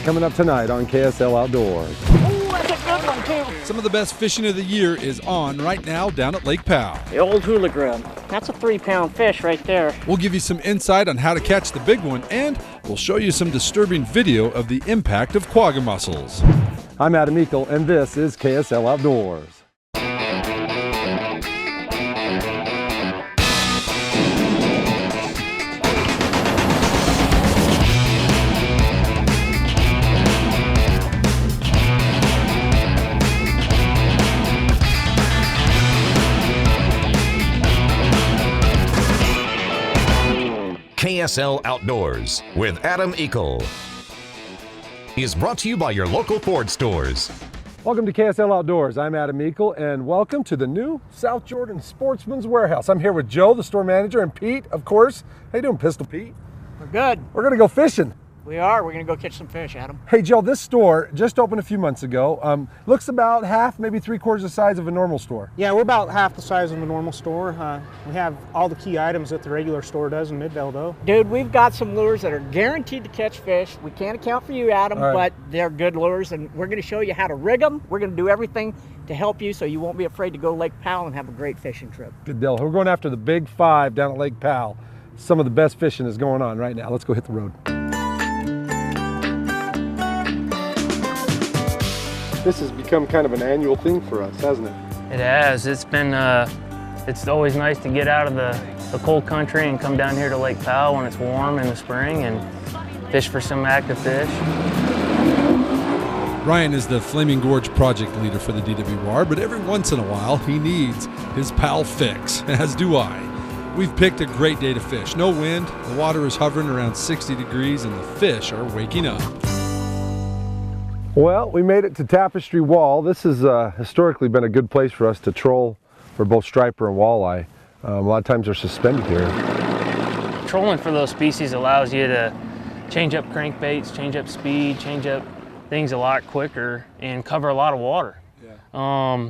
coming up tonight on KSL Outdoors. Oh, that's a good one too. Some of the best fishing of the year is on right now down at Lake Powell. The old Hoola grub. That's a 3-pound fish right there. We'll give you some insight on how to catch the big one, and we'll show you some disturbing video of the impact of quagga mussels. I'm Adam Eakle, and this is KSL Outdoors. KSL Outdoors with Adam Eakle is brought to you by your local Ford stores. Welcome to KSL Outdoors. I'm Adam Eakle, and welcome to the new South Jordan Sportsman's Warehouse. I'm here with Joe, the store manager, and Pete, of course. How you doing, Pistol Pete? We're good. We're gonna go fishing. We are. We're going to go catch some fish, Adam. Hey Joe, this store just opened a few months ago. Looks about half, maybe 3/4 the size of a normal store. Yeah, we're about half the size of a normal store. We have all the key items that the regular store does in Midvale, though. Dude, we've got some lures that are guaranteed to catch fish. We can't account for you, Adam, but they're good lures, and we're going to show you how to rig them. We're going to do everything to help you so you won't be afraid to go to Lake Powell and have a great fishing trip. Good deal. We're going after the Big Five down at Lake Powell. Some of the best fishing is going on right now. Let's go hit the road. This has become kind of an annual thing for us, hasn't it? It has. It's been, it's always nice to get out of the cold country and come down here to Lake Powell when it's warm in the spring and fish for some active fish. Ryan is the Flaming Gorge project leader for the DWR, but every once in a while he needs his pal fix, as do I. We've picked a great day to fish. No wind, the water is hovering around 60 degrees, and the fish are waking up. Well, we made it to Tapestry Wall. This has historically been a good place for us to troll for both striper and walleye. A lot of times they're suspended here. Trolling for those species allows you to change up crankbaits, change up speed, change up things a lot quicker, and cover a lot of water. Yeah.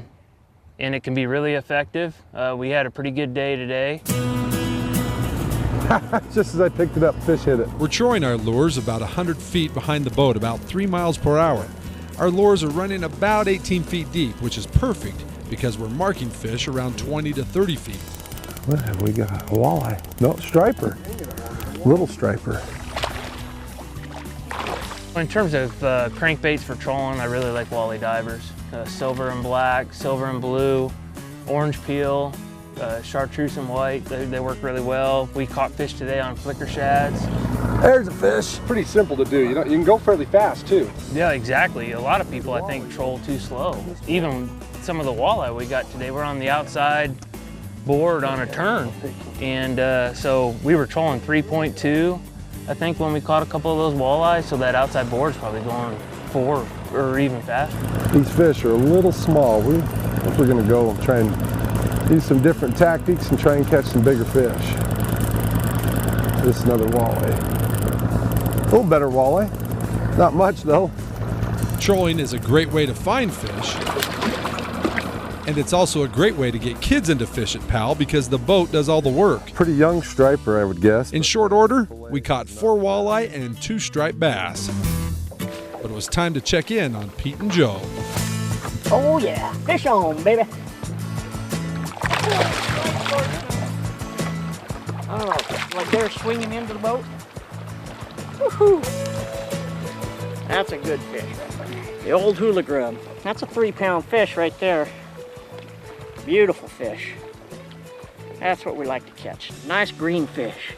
And it can be really effective. We had a pretty good day today. Just as I picked it up, fish hit it. We're trolling our lures about 100 feet behind the boat, about 3 miles per hour. Our lures are running about 18 feet deep, which is perfect because we're marking fish around 20 to 30 feet. What have we got? A walleye. No, striper. Little striper. In terms of crankbaits for trolling, I really like walleye divers. Silver and black, silver and blue, orange peel, chartreuse and white, they work really well. We caught fish today on flicker shads. There's a fish. Pretty simple to do. You know, you can go fairly fast too. Yeah, exactly. A lot of people, I think, troll too slow. Even some of the walleye we got today, we're on the outside board on a turn. And so we were trolling 3.2, I think, when we caught a couple of those walleye. So that outside board's probably going 4 or even faster. These fish are a little small. I think we're gonna go and try and use some different tactics and try and catch some bigger fish. This is another walleye. A little better walleye. Not much though. Trolling is a great way to find fish, and it's also a great way to get kids into fish at Powell because the boat does all the work. Pretty young striper, I would guess. In short order, we caught 4 walleye and 2 striped bass. But it was time to check in on Pete and Joe. Oh yeah, fish on, baby. Oh, like they're swinging into the boat. Woohoo! That's a good fish. The old Hoola grub. That's a 3-pound fish right there. Beautiful fish. That's what we like to catch. Nice green fish.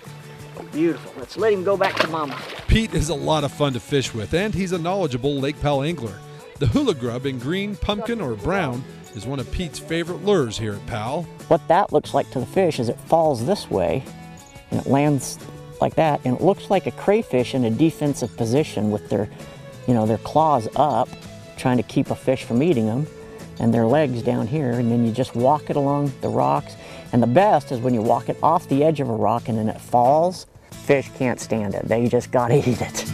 Beautiful. Let's let him go back to mama. Pete is a lot of fun to fish with, and he's a knowledgeable Lake Powell angler. The Hoola grub in green, pumpkin, or brown is one of Pete's favorite lures here at Powell. What that looks like to the fish is it falls this way and it lands like that, and it looks like a crayfish in a defensive position with their, their claws up, trying to keep a fish from eating them, and their legs down here, and then you just walk it along the rocks. And the best is when you walk it off the edge of a rock and then it falls. Fish can't stand it. They just gotta eat it.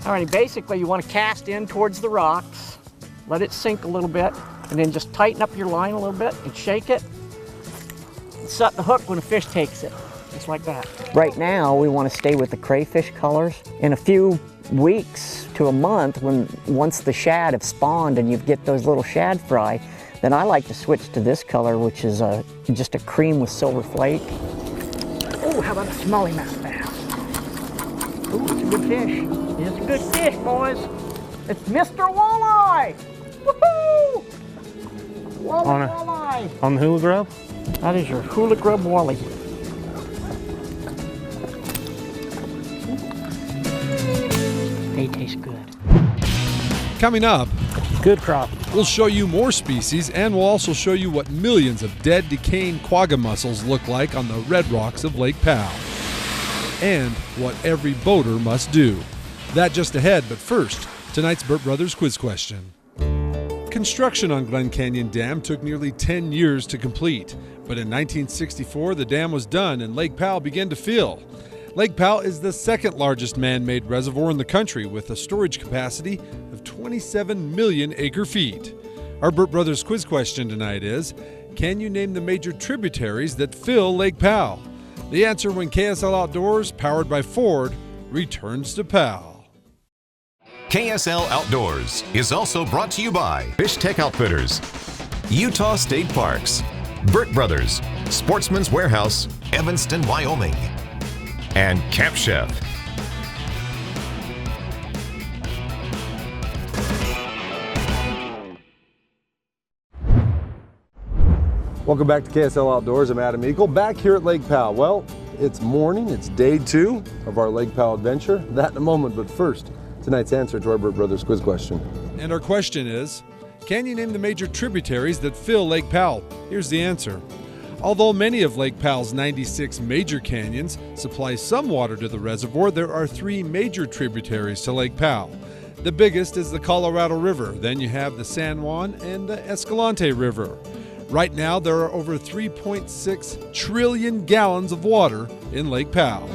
All right, basically you want to cast in towards the rocks, let it sink a little bit, and then just tighten up your line a little bit and shake it. And set the hook when a fish takes it, just like that. Right now we want to stay with the crayfish colors. In a few weeks to a month, once the shad have spawned and you get those little shad fry, then I like to switch to this color, which is just a cream with silver flake. Oh, how about a smallmouth bass? Oh, it's a good fish. It's a good fish, boys. It's Mr. Walleye! Woohoo! Walleye! On the Hoola grub? That is your Hoola grub walleye. They taste good. Coming up, Good crappie. we'll show you more species, and we'll also show you what millions of dead, decaying quagga mussels look like on the red rocks of Lake Powell, and what every boater must do. That just ahead, but first, tonight's Burt Brothers quiz question. Construction on Glen Canyon Dam took nearly 10 years to complete, but in 1964 the dam was done and Lake Powell began to fill. Lake Powell is the second largest man-made reservoir in the country with a storage capacity of 27 million acre-feet. Our Burt Brothers quiz question tonight is, can you name the major tributaries that fill Lake Powell? The answer when KSL Outdoors, powered by Ford, returns to Powell. KSL Outdoors is also brought to you by Fish Tech Outfitters, Utah State Parks, Burt Brothers, Sportsman's Warehouse, Evanston, Wyoming, and Camp Chef. Welcome back to KSL Outdoors. I'm Adam Eakle, back here at Lake Powell. Well, it's morning. It's day 2 of our Lake Powell adventure. That in a moment, but first, tonight's answer to our Burt Brothers quiz question. And our question is, can you name the major tributaries that fill Lake Powell? Here's the answer. Although many of Lake Powell's 96 major canyons supply some water to the reservoir, there are 3 major tributaries to Lake Powell. The biggest is the Colorado River. Then you have the San Juan and the Escalante River. Right now, there are over 3.6 trillion gallons of water in Lake Powell.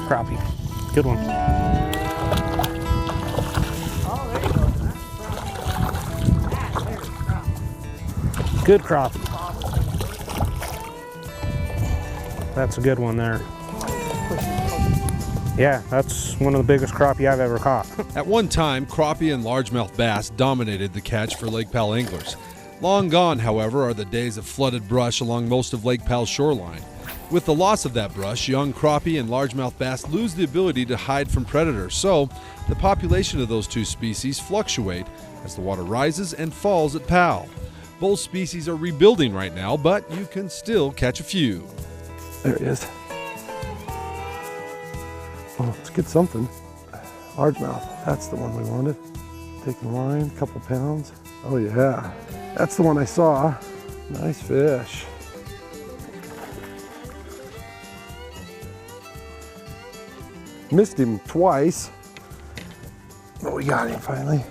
Crappie. Good one. Good crappie. That's a good one there. Yeah, that's one of the biggest crappie I've ever caught. At one time, crappie and largemouth bass dominated the catch for Lake Powell anglers. Long gone, however, are the days of flooded brush along most of Lake Powell's shoreline. With the loss of that brush, young crappie and largemouth bass lose the ability to hide from predators, so the population of those two species fluctuate as the water rises and falls at Powell. Both species are rebuilding right now, but you can still catch a few. There he is. Oh, let's get something. Largemouth, that's the one we wanted. Taking line, a couple pounds. Oh yeah, that's the one I saw. Nice fish. Missed him twice. Oh, we got him finally.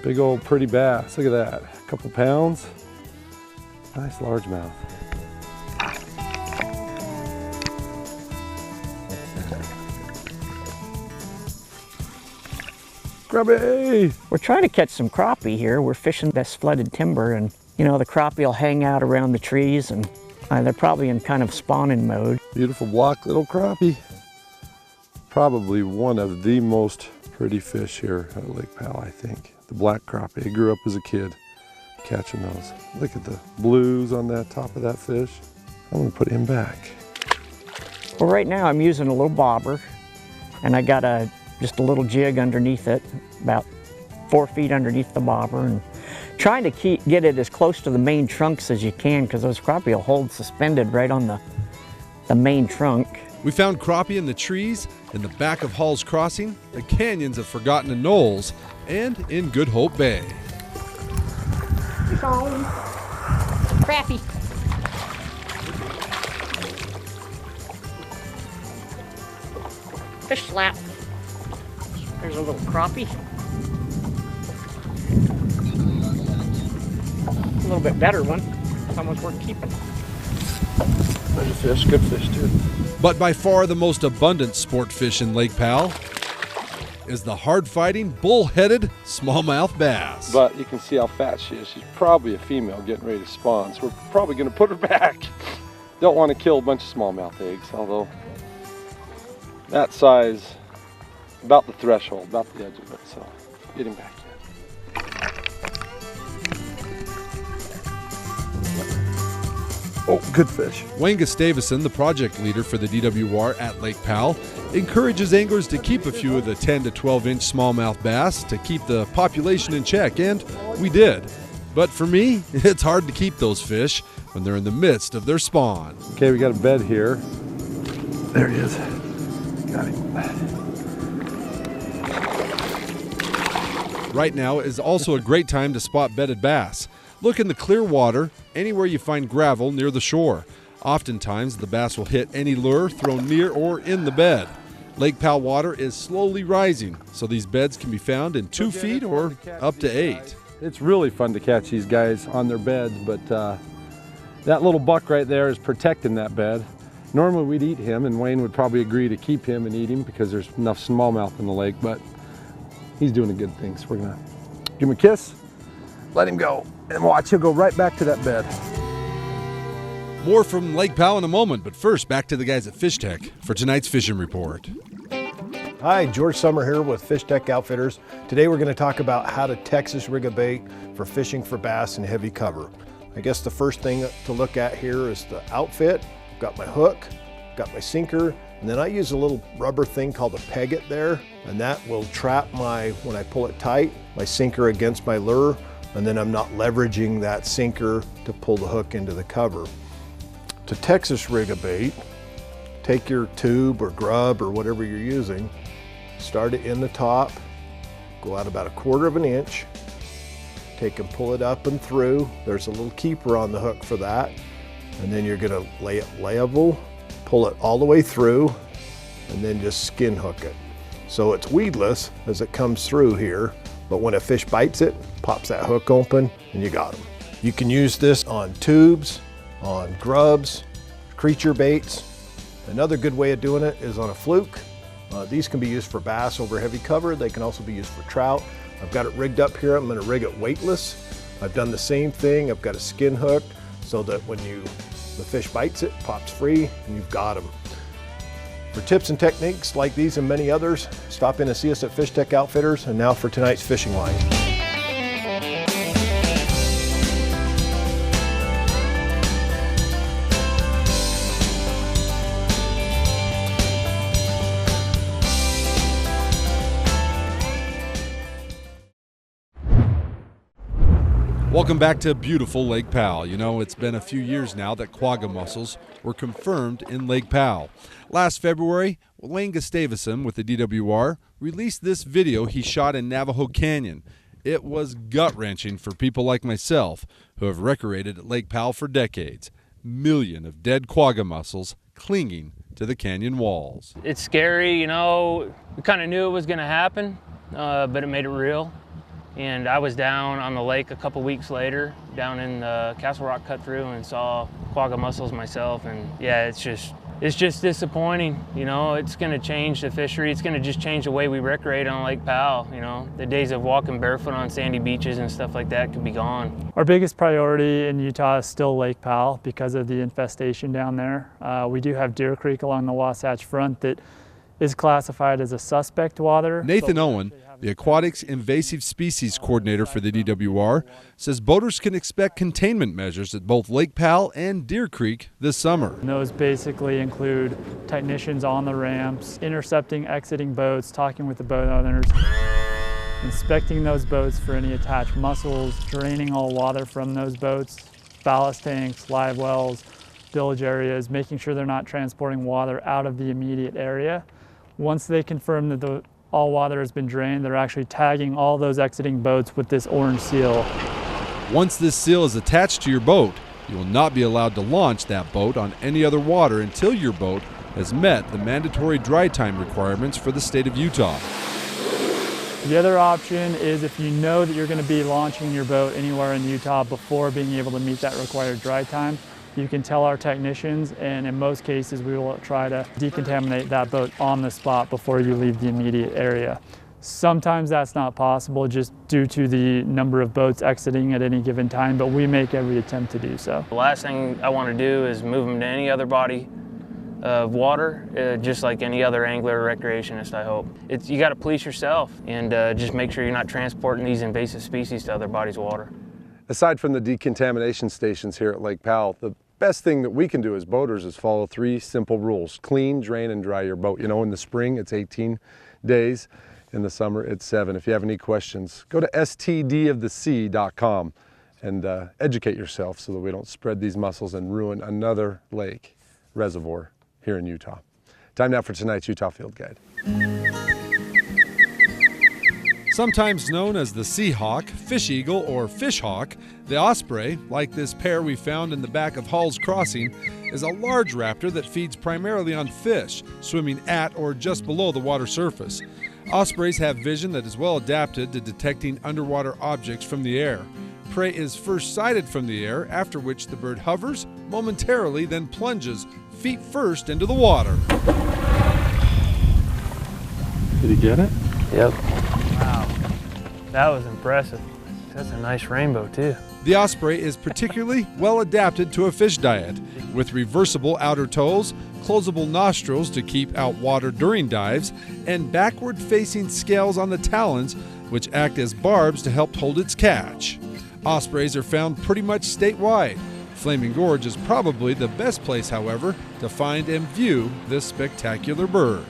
Big old pretty bass, look at that. A couple pounds. Nice largemouth. Crappie! We're trying to catch some crappie here. We're fishing this flooded timber, and you know, the crappie will hang out around the trees, and they're probably in kind of spawning mode. Beautiful block little crappie. Probably one of the most pretty fish here at Lake Powell, I think. The black crappie. I grew up as a kid catching those. Look at the blues on that top of that fish. I'm gonna put him back. Well, right now I'm using a little bobber, and I got just a little jig underneath it, about 4 feet underneath the bobber, and trying to get it as close to the main trunks as you can, because those crappie will hold suspended right on the main trunk. We found crappie in the trees, in the back of Hall's Crossing, the canyons of Forgotten Knolls, and in Good Hope Bay. Fish on. Crappie. Fish slap. There's a little crappie. A little bit better one. It's almost worth keeping. There's a fish, good fish too. But by far the most abundant sport fish in Lake Powell is the hard-fighting, bull-headed smallmouth bass. But you can see how fat she is. She's probably a female getting ready to spawn, so we're probably gonna put her back. Don't want to kill a bunch of smallmouth eggs, although that size, about the threshold, about the edge of it. So get him back in. Oh, good fish. Wayne Gustavson, the project leader for the DWR at Lake Powell, encourages anglers to keep a few of the 10 to 12-inch smallmouth bass to keep the population in check, and we did. But for me, it's hard to keep those fish when they're in the midst of their spawn. Okay, we got a bed here. There he is. Got him. Right now is also a great time to spot bedded bass. Look in the clear water, anywhere you find gravel near the shore. Oftentimes, the bass will hit any lure thrown near or in the bed. Lake Powell water is slowly rising, so these beds can be found in 2 feet or up to 8. It's really fun to catch these guys on their beds, but that little buck right there is protecting that bed. Normally we'd eat him, and Wayne would probably agree to keep him and eat him because there's enough smallmouth in the lake, but he's doing a good thing, so we're gonna give him a kiss, let him go, and watch, he'll go right back to that bed. More from Lake Powell in a moment, but first back to the guys at Fish Tech for tonight's fishing report. Hi, George Summer here with Fish Tech Outfitters. Today we're going to talk about how to Texas rig a bait for fishing for bass in heavy cover. I guess the first thing to look at here is the outfit. I've got my hook, got my sinker, and then I use a little rubber thing called a peggit there, and that will trap when I pull it tight, my sinker against my lure, and then I'm not leveraging that sinker to pull the hook into the cover. To Texas rig a bait, take your tube or grub or whatever you're using, start it in the top, go out about 1/4 of an inch, take and pull it up and through. There's a little keeper on the hook for that. And then you're gonna lay it level, pull it all the way through, and then just skin hook it. So it's weedless as it comes through here, but when a fish bites it, pops that hook open and you got them. You can use this on tubes, on grubs, creature baits. Another good way of doing it is on a fluke. These can be used for bass over heavy cover. They can also be used for trout. I've got it rigged up here. I'm gonna rig it weightless. I've done the same thing. I've got a skin hook so that when the fish bites it, pops free, and you've got them. For tips and techniques like these and many others, stop in and see us at Fish Tech Outfitters. And now for tonight's fishing line. Welcome back to beautiful Lake Powell. You know, it's been a few years now that quagga mussels were confirmed in Lake Powell. Last February, Wayne Gustavson with the DWR released this video he shot in Navajo Canyon. It was gut-wrenching for people like myself who have recreated at Lake Powell for decades. Millions of dead quagga mussels clinging to the canyon walls. It's scary, you know, we kind of knew it was gonna happen, but it made it real. And I was down on the lake a couple weeks later, down in the Castle Rock cut through, and saw quagga mussels myself. And yeah, it's just disappointing. You know, it's going to change the fishery. It's going to just change the way we recreate on Lake Powell. You know, the days of walking barefoot on sandy beaches and stuff like that could be gone. Our biggest priority in Utah is still Lake Powell because of the infestation down there. We do have Deer Creek along the Wasatch Front that is classified as a suspect water. Nathan Owen, the Aquatics Invasive Species Coordinator for the DWR, says boaters can expect containment measures at both Lake Powell and Deer Creek this summer. And those basically include technicians on the ramps, intercepting, exiting boats, talking with the boat owners, inspecting those boats for any attached mussels, draining all water from those boats, ballast tanks, live wells, bilge areas, making sure they're not transporting water out of the immediate area. Once they confirm that all water has been drained, they're actually tagging all those exiting boats with this orange seal. Once this seal is attached to your boat, you will not be allowed to launch that boat on any other water until your boat has met the mandatory dry time requirements for the state of Utah. The other option is if you know that you're going to be launching your boat anywhere in Utah before being able to meet that required dry time, you can tell our technicians, and in most cases we will try to decontaminate that boat on the spot before you leave the immediate area. Sometimes that's not possible just due to the number of boats exiting at any given time, but we make every attempt to do so. The last thing I want to do is move them to any other body of water, just like any other angler or recreationist, I hope. You got to police yourself and just make sure you're not transporting these invasive species to other bodies of water. Aside from the decontamination stations here at Lake Powell, the best thing that we can do as boaters is follow 3 simple rules. Clean, drain, and dry your boat. You know, in the spring, it's 18 days. In the summer, it's 7. If you have any questions, go to stdofthesea.com and educate yourself so that we don't spread these mussels and ruin another lake reservoir here in Utah. Time now for tonight's Utah Field Guide. Sometimes known as the sea hawk, fish eagle, or fish hawk, the osprey, like this pair we found in the back of Hall's Crossing, is a large raptor that feeds primarily on fish, swimming at or just below the water surface. Ospreys have vision that is well adapted to detecting underwater objects from the air. Prey is first sighted from the air, after which the bird hovers momentarily, then plunges feet first into the water. Did he get it? Yep. Wow, that was impressive. That's a nice rainbow too. The osprey is particularly well adapted to a fish diet, with reversible outer toes, closable nostrils to keep out water during dives, and backward-facing scales on the talons, which act as barbs to help hold its catch. Ospreys are found pretty much statewide. Flaming Gorge is probably the best place, however, to find and view this spectacular bird.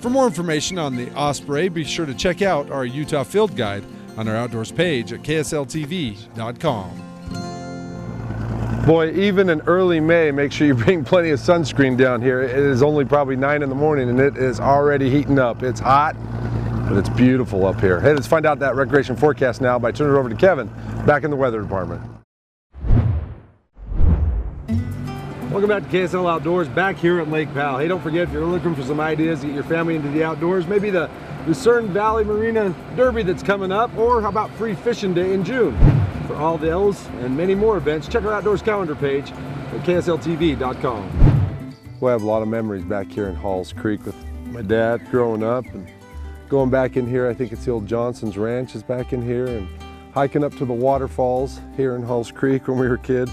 For more information on the osprey, be sure to check out our Utah Field Guide on our outdoors page at ksltv.com. Boy, even in early May, make sure you bring plenty of sunscreen down here. It is only probably 9 in the morning and it is already heating up. It's hot, but it's beautiful up here. Hey, let's find out that recreation forecast now by turning it over to Kevin back in the weather department. Welcome back to KSL Outdoors, back here at Lake Powell. Hey, don't forget, if you're looking for some ideas to get your family into the outdoors, maybe the Lucerne Valley Marina Derby that's coming up, or how about Free Fishing Day in June? For all those and many more events, check our outdoors calendar page at ksltv.com. Well, I have a lot of memories back here in Halls Creek with my dad growing up, and going back in here, I think it's the old Johnson's Ranch is back in here, and hiking up to the waterfalls here in Halls Creek when we were a kid.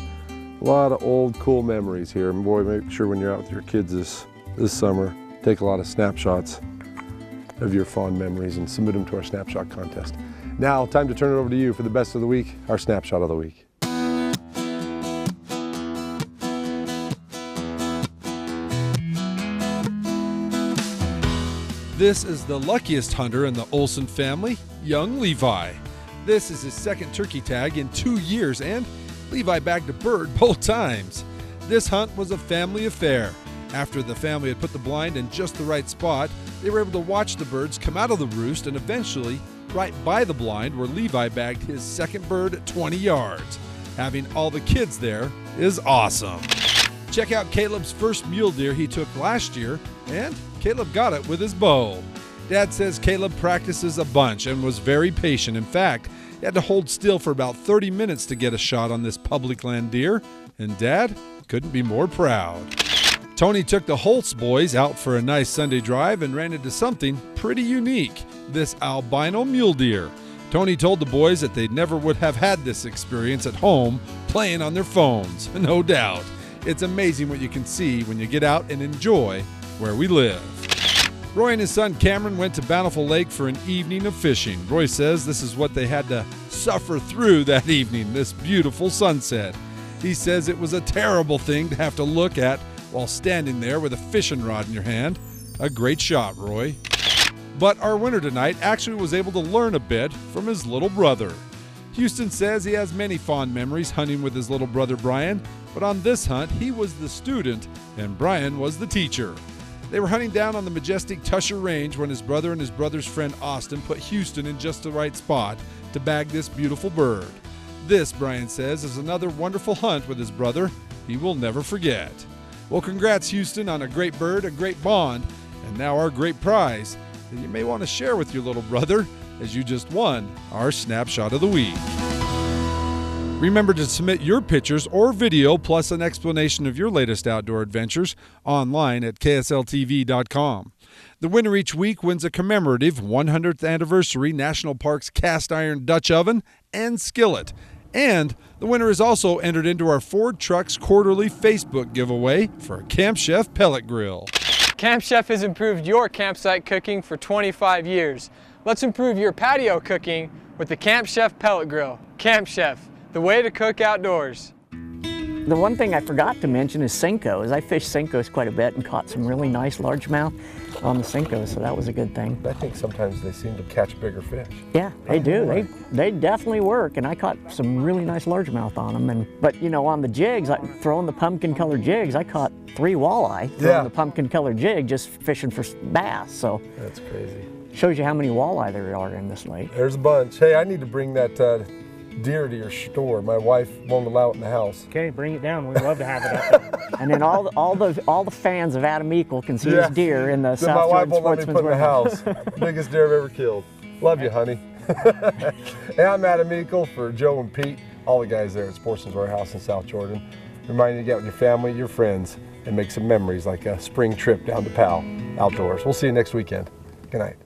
A lot of old cool memories here. And boy, make sure when you're out with your kids this summer, take a lot of snapshots of your fond memories and submit them to our Snapshot contest. Now, time to turn it over to you for the best of the week, our Snapshot of the week. This is the luckiest hunter in the Olsen family, young Levi. This is his second turkey tag in 2 years, and Levi bagged a bird both times. This hunt was a family affair. After the family had put the blind in just the right spot, they were able to watch the birds come out of the roost and eventually right by the blind where Levi bagged his second bird at 20 yards. Having all the kids there is awesome. Check out Caleb's first mule deer he took last year, and Caleb got it with his bow. Dad says Caleb practices a bunch and was very patient. In fact, he had to hold still for about 30 minutes to get a shot on this public land deer, and Dad couldn't be more proud. Tony took the Holtz boys out for a nice Sunday drive and ran into something pretty unique, this albino mule deer. Tony told the boys that they never would have had this experience at home playing on their phones, no doubt. It's amazing what you can see when you get out and enjoy where we live. Roy and his son Cameron went to Bountiful Lake for an evening of fishing. Roy says this is what they had to suffer through that evening, this beautiful sunset. He says it was a terrible thing to have to look at while standing there with a fishing rod in your hand. A great shot, Roy. But our winner tonight actually was able to learn a bit from his little brother. Houston says he has many fond memories hunting with his little brother Brian, but on this hunt he was the student and Brian was the teacher. They were hunting down on the majestic Tusher Range when his brother and his brother's friend Austin put Houston in just the right spot to bag this beautiful bird. This, Brian says, is another wonderful hunt with his brother he will never forget. Well, congrats, Houston, on a great bird, a great bond, and now our great prize that you may want to share with your little brother as you just won our Snapshot of the Week. Remember to submit your pictures or video plus an explanation of your latest outdoor adventures online at ksltv.com. The winner each week wins a commemorative 100th anniversary National Parks cast iron Dutch oven and skillet And the winner is also entered into our Ford Trucks quarterly Facebook giveaway for a Camp Chef pellet grill. Camp Chef has improved your campsite cooking for 25 years. Let's improve your patio cooking with the Camp Chef pellet grill. Camp Chef, the way to cook outdoors. The one thing I forgot to mention is Senkos. I fished Senkos quite a bit and caught some really nice largemouth on the Senkos, so that was a good thing. I think sometimes they seem to catch bigger fish. Yeah, they do. They definitely work, and I caught some really nice largemouth on them. But you know, on the jigs, throwing the pumpkin colored jigs, I caught 3 walleye throwing the pumpkin colored jig, just fishing for bass. So that's crazy. Shows you how many walleye there are in this lake. There's a bunch. Hey, I need to bring that deer to your store. My wife won't allow it in the house. Okay, bring it down. We'd love to have it up. And then all the fans of Adam Eakle can see his deer in the South my wife Jordan won't let me Sportsman's put in the house. Biggest deer I've ever killed. Love you, honey. Hey, I'm Adam Eakle for Joe and Pete, all the guys there at Sportsman's Warehouse in South Jordan. Reminding you to get with your family, your friends, and make some memories like a spring trip down to Powell Outdoors. We'll see you next weekend. Good night.